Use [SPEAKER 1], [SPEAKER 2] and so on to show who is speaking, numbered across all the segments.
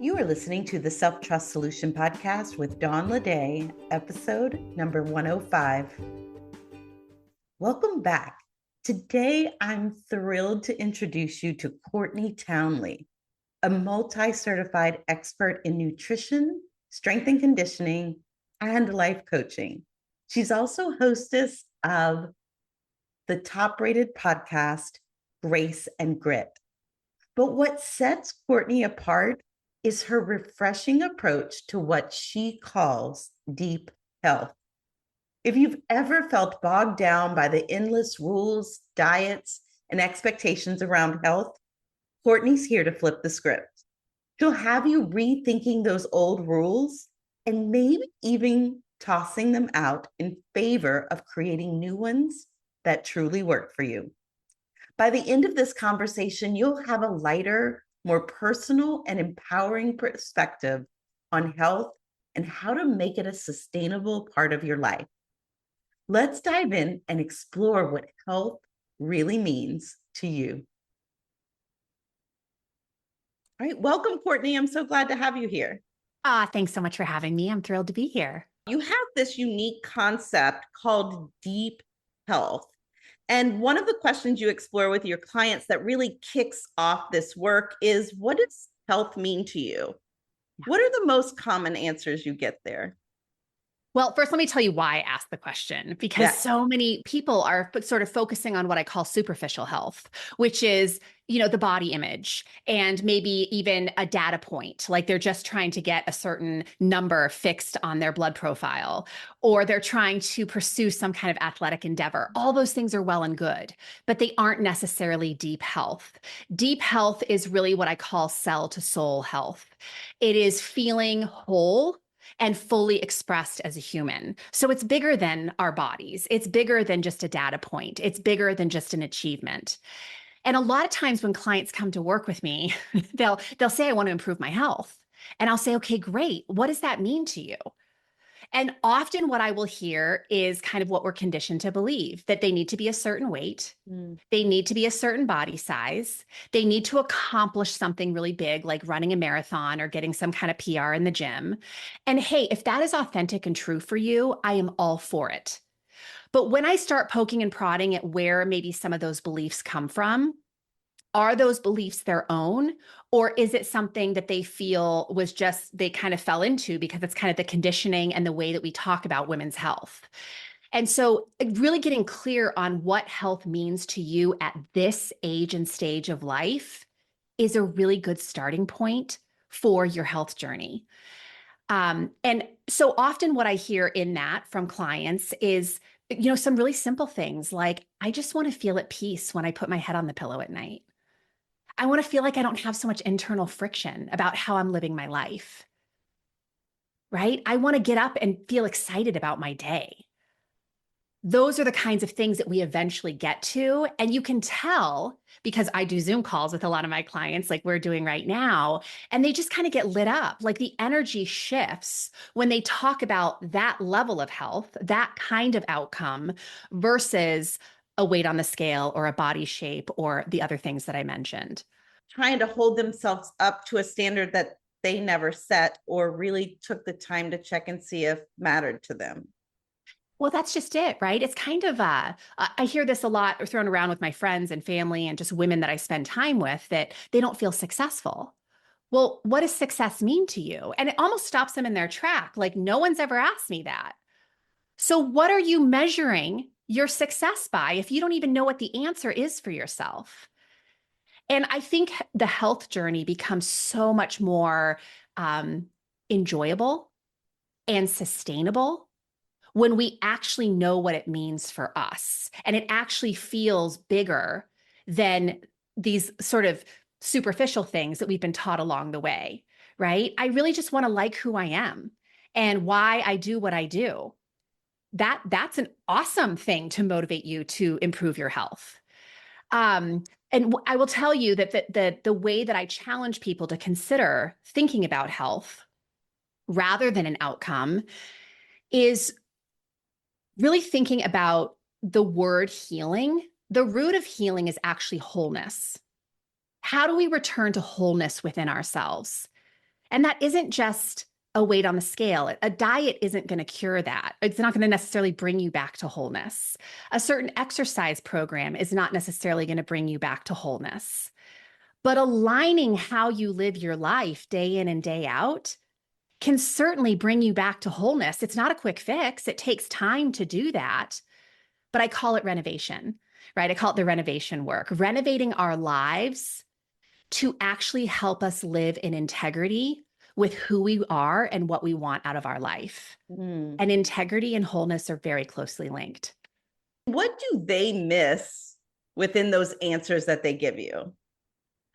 [SPEAKER 1] You are listening to the Self-Trust Solution Podcast with Dawn Leday, episode number 105. Welcome back. Today, I'm thrilled to introduce you to Courtney Townley, a multi-certified expert in nutrition, strength and conditioning, and life coaching. She's also hostess of the top-rated podcast, Grace and Grit. But what sets Courtney apart is her refreshing approach to what she calls deep health. If you've ever felt bogged down by the endless rules, diets, and expectations around health, Courtney's here to flip the script. She'll have you rethinking those old rules and maybe even tossing them out in favor of creating new ones that truly work for you. By the end of this conversation, you'll have a lighter, more personal and empowering perspective on health and how to make it a sustainable part of your life. Let's dive in and explore what health really means to you. All right, welcome, Courtney. I'm so glad to have you here.
[SPEAKER 2] Thanks so much for having me. I'm thrilled to be here.
[SPEAKER 1] You have this unique concept called deep health. And one of the questions you explore with your clients that really kicks off this work is, what does health mean to you?
[SPEAKER 2] Yeah.
[SPEAKER 1] What are the most common answers you get there?
[SPEAKER 2] Well, first, let me tell you why I asked the question, because so many people are sort of focusing on what I call superficial health, which is, the body image and maybe even a data point, like they're just trying to get a certain number fixed on their blood profile, or they're trying to pursue some kind of athletic endeavor. All those things are well and good, but they aren't necessarily deep health. Deep health is really what I call cell to soul health. It is feeling whole and fully expressed as a human. So it's bigger than our bodies. It's bigger than just a data point. It's bigger than just an achievement. And a lot of times when clients come to work with me, they'll say, I want to improve my health. And I'll say, okay, great. What does that mean to you? And often what I will hear is kind of what we're conditioned to believe, that they need to be a certain weight. They need to be a certain body size. They need to accomplish something really big, like running a marathon or getting some kind of PR in the gym. And hey, if that is authentic and true for you, I am all for it. But when I start poking and prodding at where maybe some of those beliefs come from, are those beliefs their own? Or is it something that they feel was just, they kind of fell into because it's kind of the conditioning and the way that we talk about women's health? And so really getting clear on what health means to you at this age and stage of life is a really good starting point for your health journey. And so often what I hear in that from clients is, some really simple things like, I just want to feel at peace when I put my head on the pillow at night. I want to feel like I don't have so much internal friction about how I'm living my life, right? I want to get up and feel excited about my day. Those are the kinds of things that we eventually get to. And you can tell because I do Zoom calls with a lot of my clients like we're doing right now, and they just kind of get lit up. Like the energy shifts when they talk about that level of health, that kind of outcome versus a weight on the scale or a body shape or the other things that I mentioned.
[SPEAKER 1] Trying to hold themselves up to a standard that they never set or really took the time to check and see if mattered to them.
[SPEAKER 2] Well, that's just it, right? It's kind of, I hear this a lot thrown around with my friends and family and just women that I spend time with that they don't feel successful. Well, what does success mean to you? And it almost stops them in their track. Like, no one's ever asked me that. So what are you measuring your success by if you don't even know what the answer is for yourself? And I think the health journey becomes so much more enjoyable and sustainable when we actually know what it means for us. And it actually feels bigger than these sort of superficial things that we've been taught along the way, right? I really just want to like who I am and why I do what I do. That's an awesome thing to motivate you to improve your health. And I will tell you that the way that I challenge people to consider thinking about health rather than an outcome is really thinking about the word healing. The root of healing is actually wholeness. How do we return to wholeness within ourselves? And that isn't just a weight on the scale. A diet isn't going to cure that. It's not going to necessarily bring you back to wholeness. A certain exercise program is not necessarily going to bring you back to wholeness. But aligning how you live your life day in and day out can certainly bring you back to wholeness. It's not a quick fix. It takes time to do that. But I call it renovation, right? I call it the renovation work, renovating our lives to actually help us live in integrity with who we are and what we want out of our life.
[SPEAKER 1] Mm.
[SPEAKER 2] And integrity and wholeness are very closely linked.
[SPEAKER 1] What do they miss within those answers that they give you?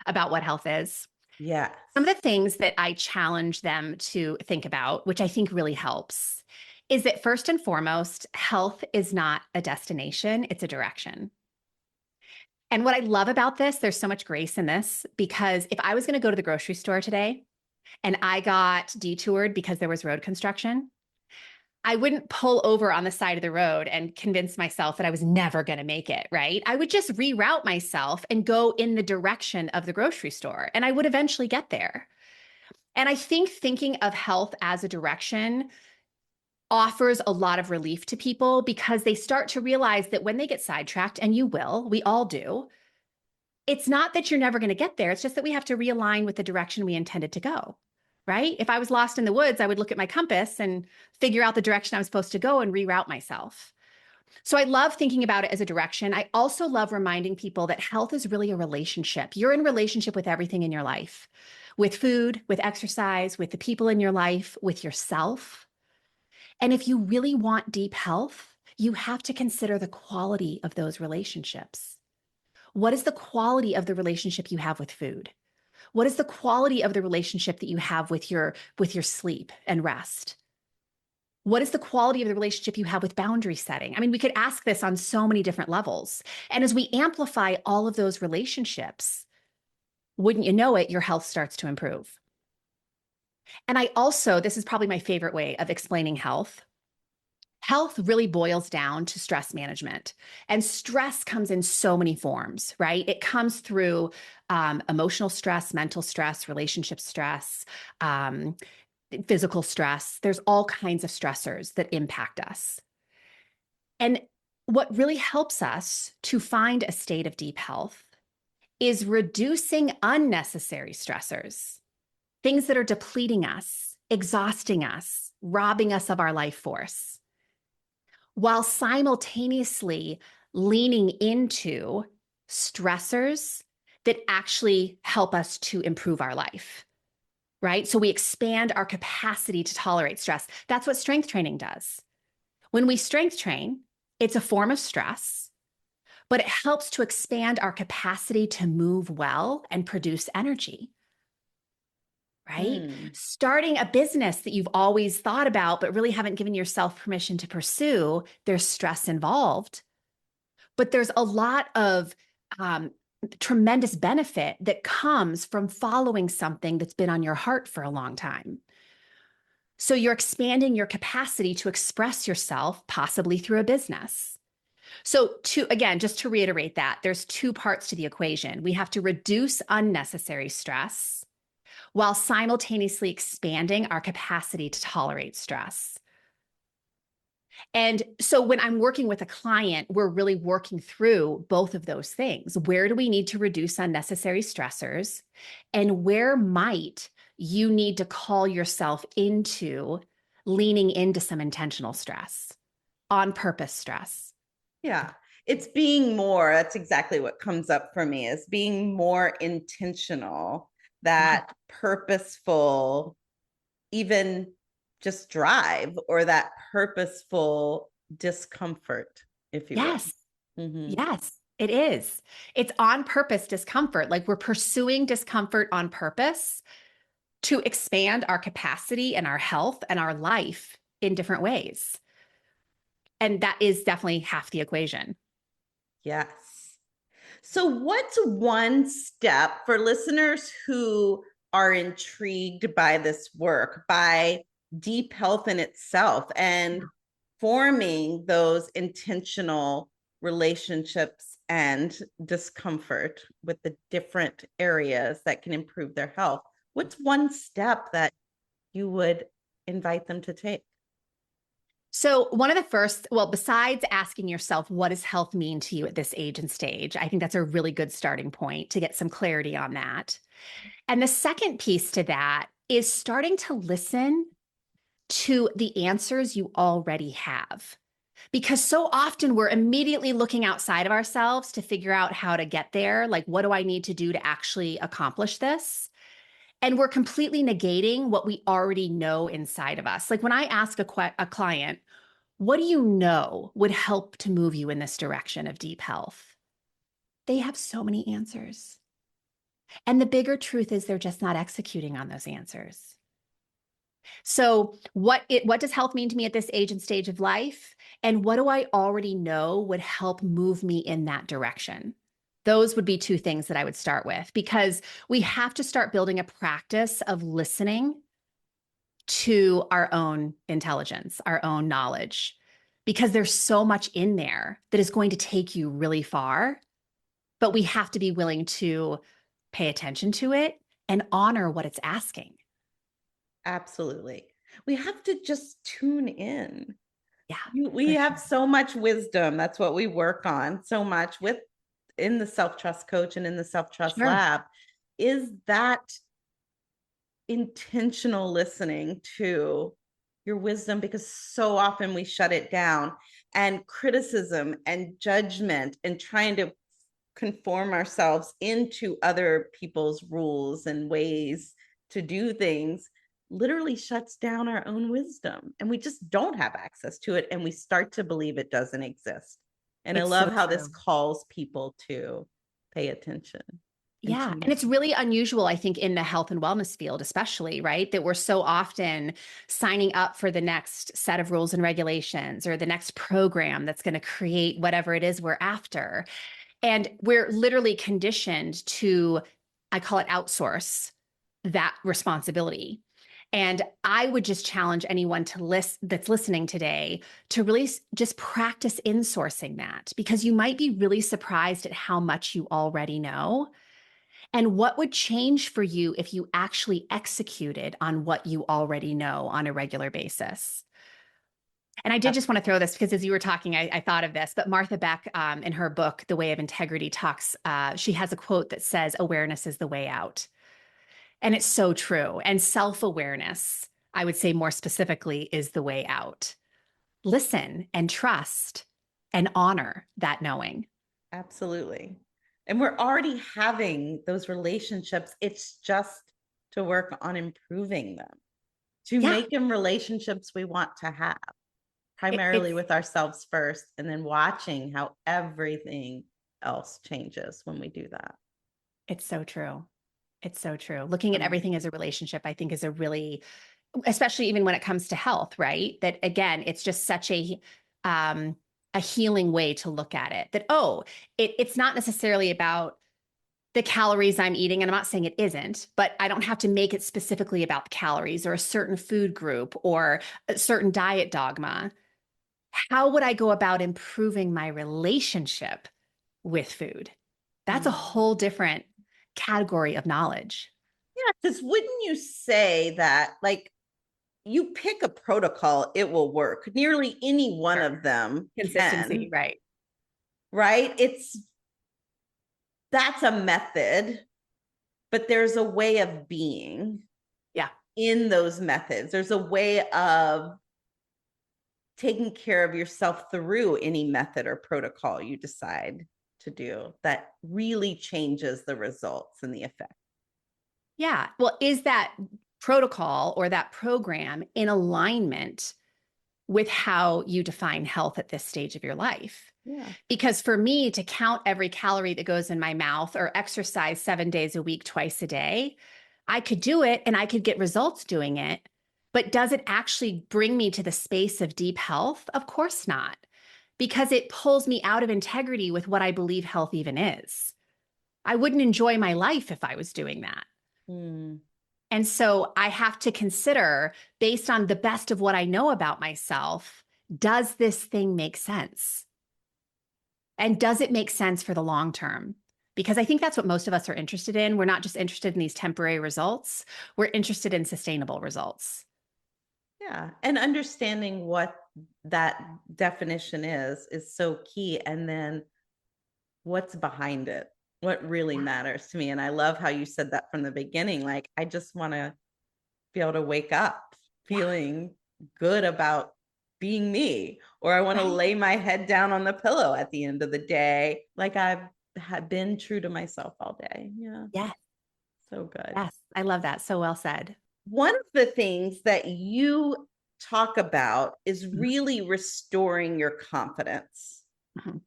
[SPEAKER 2] About what health is.
[SPEAKER 1] Yes.
[SPEAKER 2] Some of the things that I challenge them to think about, which I think really helps, is that first and foremost, health is not a destination, it's a direction. And what I love about this, there's so much grace in this, because if I was going to go to the grocery store today and I got detoured because there was road construction, I wouldn't pull over on the side of the road and convince myself that I was never going to make it, right? I would just reroute myself and go in the direction of the grocery store, and I would eventually get there. And I think thinking of health as a direction offers a lot of relief to people, because they start to realize that when they get sidetracked, and you will, we all do, it's not that you're never going to get there. It's just that we have to realign with the direction we intended to go, right? If I was lost in the woods, I would look at my compass and figure out the direction I was supposed to go and reroute myself. So I love thinking about it as a direction. I also love reminding people that health is really a relationship. You're in relationship with everything in your life, with food, with exercise, with the people in your life, with yourself. And if you really want deep health, you have to consider the quality of those relationships. What is the quality of the relationship you have with food? What is the quality of the relationship that you have with your sleep and rest? What is the quality of the relationship you have with boundary setting? I mean, we could ask this on so many different levels. And as we amplify all of those relationships, wouldn't you know it, your health starts to improve. And I also, this is probably my favorite way of explaining health. Health really boils down to stress management. And stress comes in so many forms, right? It comes through emotional stress, mental stress, relationship stress, physical stress. There's all kinds of stressors that impact us. And what really helps us to find a state of deep health is reducing unnecessary stressors, things that are depleting us, exhausting us, robbing us of our life force, while simultaneously leaning into stressors that actually help us to improve our life, right? So we expand our capacity to tolerate stress. That's what strength training does. When we strength train, it's a form of stress, but it helps to expand our capacity to move well and produce energy, right?
[SPEAKER 1] Mm.
[SPEAKER 2] Starting a business that you've always thought about, but really haven't given yourself permission to pursue, there's stress involved, but there's a lot of tremendous benefit that comes from following something that's been on your heart for a long time. So you're expanding your capacity to express yourself, possibly through a business. So again, just to reiterate that, there's two parts to the equation. We have to reduce unnecessary stress while simultaneously expanding our capacity to tolerate stress. And so when I'm working with a client, we're really working through both of those things. Where do we need to reduce unnecessary stressors? And where might you need to call yourself into leaning into some intentional stress, on purpose stress?
[SPEAKER 1] Yeah. It's being more, that's exactly what comes up for me, is being more intentional,
[SPEAKER 2] Yeah.
[SPEAKER 1] that purposeful, even just drive, or that purposeful discomfort, if you will.
[SPEAKER 2] Yes.
[SPEAKER 1] Mhm.
[SPEAKER 2] Yes, it is. It's on purpose discomfort. Like we're pursuing discomfort on purpose to expand our capacity and our health and our life in different ways. And that is definitely half the equation.
[SPEAKER 1] Yes. So, what's one step for listeners who are intrigued by this work, by deep health in itself, and forming those intentional relationships and discomfort with the different areas that can improve their health? What's one step that you would invite them to take?
[SPEAKER 2] So, one of the first, well, besides asking yourself, what does health mean to you at this age and stage? I think that's a really good starting point to get some clarity on that. And the second piece to that is starting to listen to the answers you already have. Because so often we're immediately looking outside of ourselves to figure out how to get there. Like, what do I need to do to actually accomplish this? And we're completely negating what we already know inside of us. Like when I ask a client, what do you know would help to move you in this direction of deep health? They have so many answers. And the bigger truth is they're just not executing on those answers. So what does health mean to me at this age and stage of life? And what do I already know would help move me in that direction? Those would be two things that I would start with, because we have to start building a practice of listening to our own intelligence, our own knowledge, because there's so much in there that is going to take you really far. But we have to be willing to pay attention to it and honor what it's asking.
[SPEAKER 1] Absolutely. We have to just tune in.
[SPEAKER 2] Yeah,
[SPEAKER 1] We
[SPEAKER 2] for
[SPEAKER 1] have
[SPEAKER 2] sure.
[SPEAKER 1] so much wisdom. That's what we work on so much with in the self-trust coach and in the self-trust
[SPEAKER 2] Sure.
[SPEAKER 1] lab is that intentional listening to your wisdom, because so often we shut it down, and criticism and judgment and trying to conform ourselves into other people's rules and ways to do things literally shuts down our own wisdom, and we just don't have access to it, and we start to believe it doesn't exist. And I
[SPEAKER 2] It's so
[SPEAKER 1] love how this
[SPEAKER 2] true.
[SPEAKER 1] calls people to pay attention and
[SPEAKER 2] Yeah.
[SPEAKER 1] tune
[SPEAKER 2] And it's
[SPEAKER 1] in.
[SPEAKER 2] really unusual, I think, in the health and wellness field, especially, right? That we're so often signing up for the next set of rules and regulations or the next program that's going to create whatever it is we're after. And we're literally conditioned to, I call it outsource that responsibility. And I would just challenge anyone to that's listening today to really just practice insourcing that, because you might be really surprised at how much you already know and what would change for you if you actually executed on what you already know on a regular basis. And I did just want to throw this because as you were talking, I thought of this, but Martha Beck, in her book, The Way of Integrity, she has a quote that says, awareness is the way out. And it's so true. And self-awareness, I would say more specifically, is the way out. Listen and trust and honor that knowing.
[SPEAKER 1] Absolutely. And we're already having those relationships. It's just to work on improving them, to
[SPEAKER 2] Yeah,
[SPEAKER 1] make them relationships we want to have, primarily
[SPEAKER 2] it's
[SPEAKER 1] with ourselves first, and then watching how everything else changes when we do that.
[SPEAKER 2] it's so true. It's so true. Looking at
[SPEAKER 1] Um,
[SPEAKER 2] everything as a relationship, I think, is a really, especially even when it comes to health, right? That again, it's just such um, a healing way to look at it. That it's not necessarily about the calories I'm eating, and I'm not saying it isn't, but I don't have to make it specifically about the calories or a certain food group or a certain diet dogma. How would I go about improving my relationship with food? That's a
[SPEAKER 1] mm.
[SPEAKER 2] whole different category of knowledge.
[SPEAKER 1] Yeah, because wouldn't you say that, like, you pick a protocol, it will work. Nearly any one
[SPEAKER 2] Sure.
[SPEAKER 1] of them
[SPEAKER 2] Consistency,
[SPEAKER 1] can,
[SPEAKER 2] right?
[SPEAKER 1] right? That's a method, but there's a way of being
[SPEAKER 2] Yeah.
[SPEAKER 1] in those methods. There's a way of taking care of yourself through any method or protocol you decide to do that really changes the results and the effect.
[SPEAKER 2] Yeah. Well, is that protocol or that program in alignment with how you define health at this stage of your life?
[SPEAKER 1] Yeah.
[SPEAKER 2] Because for me to count every calorie that goes in my mouth or exercise 7 days a week, twice a day, I could do it and I could get results doing it. But does it actually bring me to the space of deep health? Of course not, because it pulls me out of integrity with what I believe health even is. I wouldn't enjoy my life if I was doing that.
[SPEAKER 1] Mm.
[SPEAKER 2] And so I have to consider, based on the best of what I know about myself, does this thing make sense? And does it make sense for the long term? because I think that's what most of us are interested in. We're not just interested in these temporary results. We're interested in sustainable results.
[SPEAKER 1] Yeah. And understanding what that definition is so key. And then what's behind it, what really
[SPEAKER 2] Yeah.
[SPEAKER 1] matters to me. And I love how you said that from the beginning. Like, I just want to be able to wake up
[SPEAKER 2] Yeah.
[SPEAKER 1] feeling good about being me, or I want to
[SPEAKER 2] Right.
[SPEAKER 1] lay my head down on the pillow at the end of the day. Like, I've had been true to myself all day. Yeah.
[SPEAKER 2] Yes.
[SPEAKER 1] So good.
[SPEAKER 2] Yes. I love that. So well said.
[SPEAKER 1] One of the things that you talk about is
[SPEAKER 2] Mhm.
[SPEAKER 1] really restoring your confidence.
[SPEAKER 2] Mhm.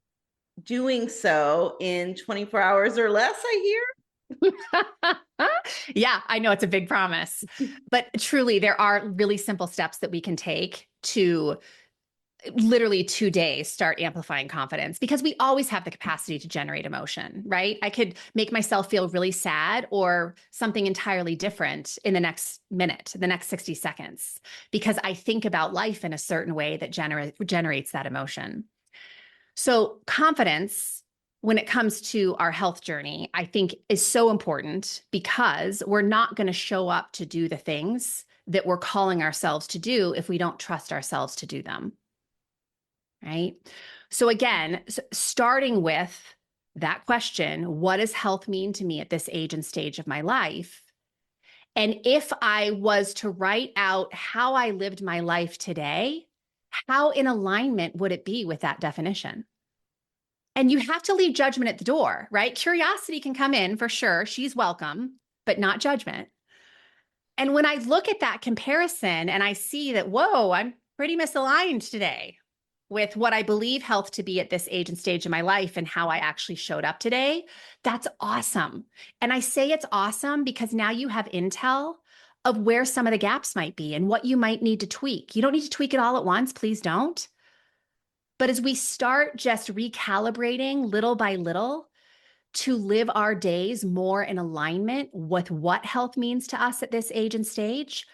[SPEAKER 1] Doing so in 24 hours or less, I
[SPEAKER 2] Yeah, I know it's a big promise,
[SPEAKER 1] hear.
[SPEAKER 2] but truly, there are really simple steps that we can take to literally today start amplifying confidence, because we always have the capacity to generate emotion, right? I could make myself feel really sad or something entirely different in the next minute, the next 60 seconds, because I think about life in a certain way that generates that emotion. So, confidence, when it comes to our health journey, I think is so important, because we're not going to show up to do the things that we're calling ourselves to do if we don't trust ourselves to do them. Right. So, again, starting with that question, what does health mean to me at this age and stage of my life? And if I was to write out how I lived my life today, how in alignment would it be with that definition? And you have to leave judgment at the door, right? Curiosity can come in for sure. She's welcome, but not judgment. And when I look at that comparison and I see that, whoa, I'm pretty misaligned today with what I believe health to be at this age and stage of my life and how I actually showed up today, that's awesome. And I say it's awesome because now you have intel of where some of the gaps might be and what you might need to tweak. You don't need to tweak it all at once, please don't. But as we start just recalibrating little by little to live our days more in alignment with what health means to us at this age and stage,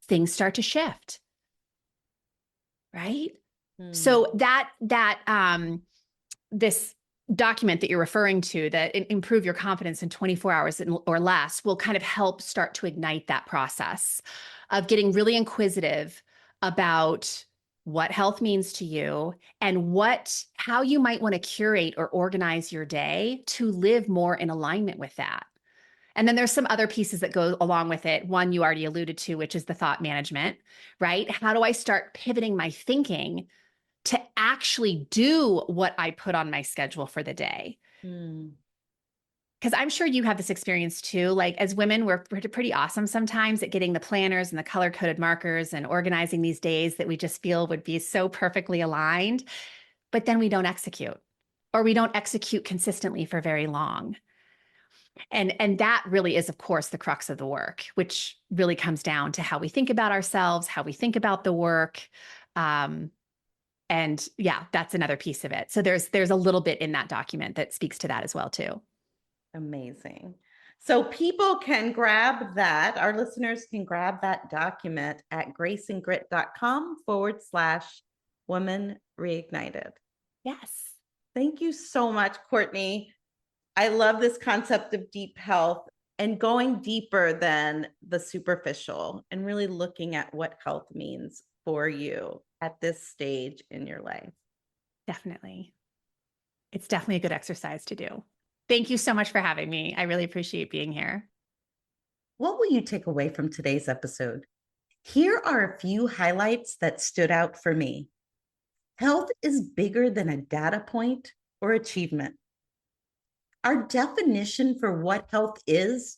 [SPEAKER 2] things start to shift, right?
[SPEAKER 1] Hmm.
[SPEAKER 2] So this document that you're referring to, that improve your confidence in 24 hours or less, will kind of help start to ignite that process of getting really inquisitive about what health means to you and how you might want to curate or organize your day to live more in alignment with that. And then there's some other pieces that go along with it. One you already alluded to, which is the thought management, right? How do I start pivoting my thinking to actually do what I put on my schedule for the day?
[SPEAKER 1] Hmm.
[SPEAKER 2] Because I'm sure you have this experience too. Like, as women, we're pretty awesome sometimes at getting the planners and the color coded markers and organizing these days that we just feel would be so perfectly aligned, but then we don't execute, or we don't execute consistently for very long. And that really is, of course, the crux of the work, which really comes down to how we think about ourselves, how we think about the work. Um, and yeah, that's another piece of it. So there's a little bit in that document that speaks to that as well too.
[SPEAKER 1] Amazing. So people can grab that, our listeners can grab that document at graceandgrit.com/woman reignited.
[SPEAKER 2] Yes.
[SPEAKER 1] Thank you so much, Courtney. I love this concept of deep health and going deeper than the superficial and really looking at what health means for you at this stage in your life.
[SPEAKER 2] Definitely. It's definitely a good exercise to do. Thank you so much for having me. I really appreciate being here.
[SPEAKER 1] What will you take away from today's episode? Here are a few highlights that stood out for me. Health is bigger than a data point or achievement. Our definition for what health is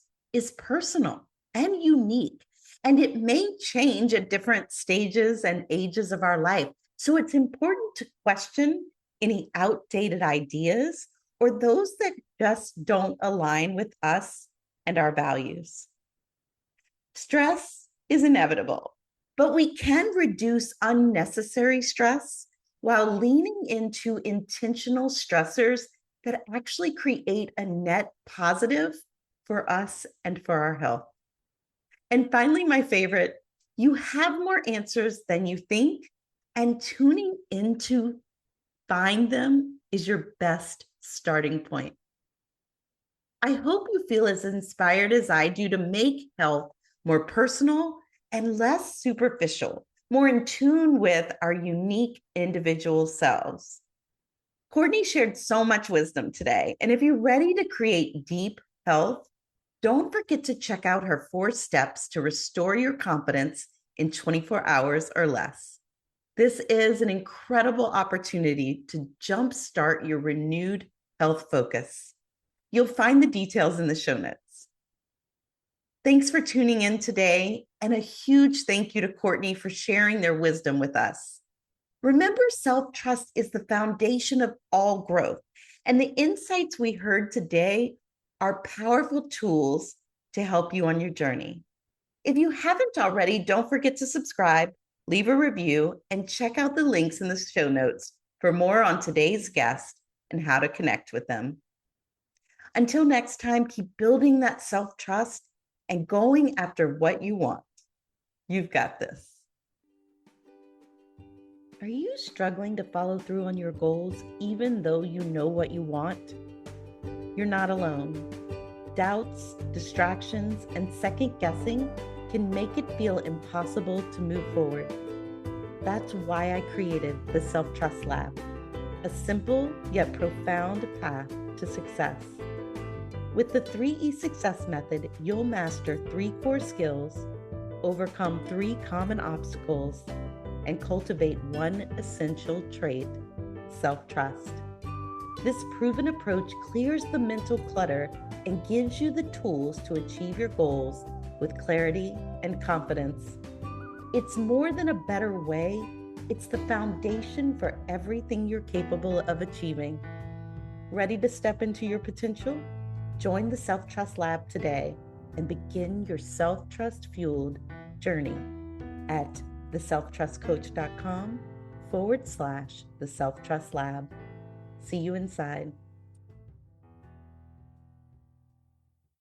[SPEAKER 1] personal and unique, and it may change at different stages and ages of our life. So it's important to question any outdated ideas or those that just don't align with us and our values. Stress is inevitable, but we can reduce unnecessary stress while leaning into intentional stressors that actually create a net positive for us and for our health. And finally, my favorite, you have more answers than you think, and tuning into find them is your best starting point. I hope you feel as inspired as I do to make health more personal and less superficial, more in tune with our unique individual selves. Courtney shared so much wisdom today. And if you're ready to create deep health, don't forget to check out her 4 steps to restore your confidence in 24 hours or less. This is an incredible opportunity to jumpstart your renewed health focus. You'll find the details in the show notes. Thanks for tuning in today, and a huge thank you to Courtney for sharing their wisdom with us. Remember, self-trust is the foundation of all growth, and the insights we heard today are powerful tools to help you on your journey. If you haven't already, don't forget to subscribe, leave a review, and check out the links in the show notes for more on today's guest and how to connect with them. Until next time, keep building that self-trust and going after what you want. You've got this. Are you struggling to follow through on your goals even though you know what you want? You're not alone. Doubts, distractions, and second guessing can make it feel impossible to move forward. That's why I created the Self-Trust Lab, a simple yet profound path to success. With the 3E Success Method, you'll master 3 core skills, overcome 3 common obstacles, and cultivate 1 essential trait, self-trust. This proven approach clears the mental clutter and gives you the tools to achieve your goals with clarity and confidence. It's more than a better way, it's the foundation for everything you're capable of achieving. Ready to step into your potential? Join the Self-Trust Lab today and begin your self-trust fueled journey at theselftrustcoach.com/the Self-Trust Lab. See you inside.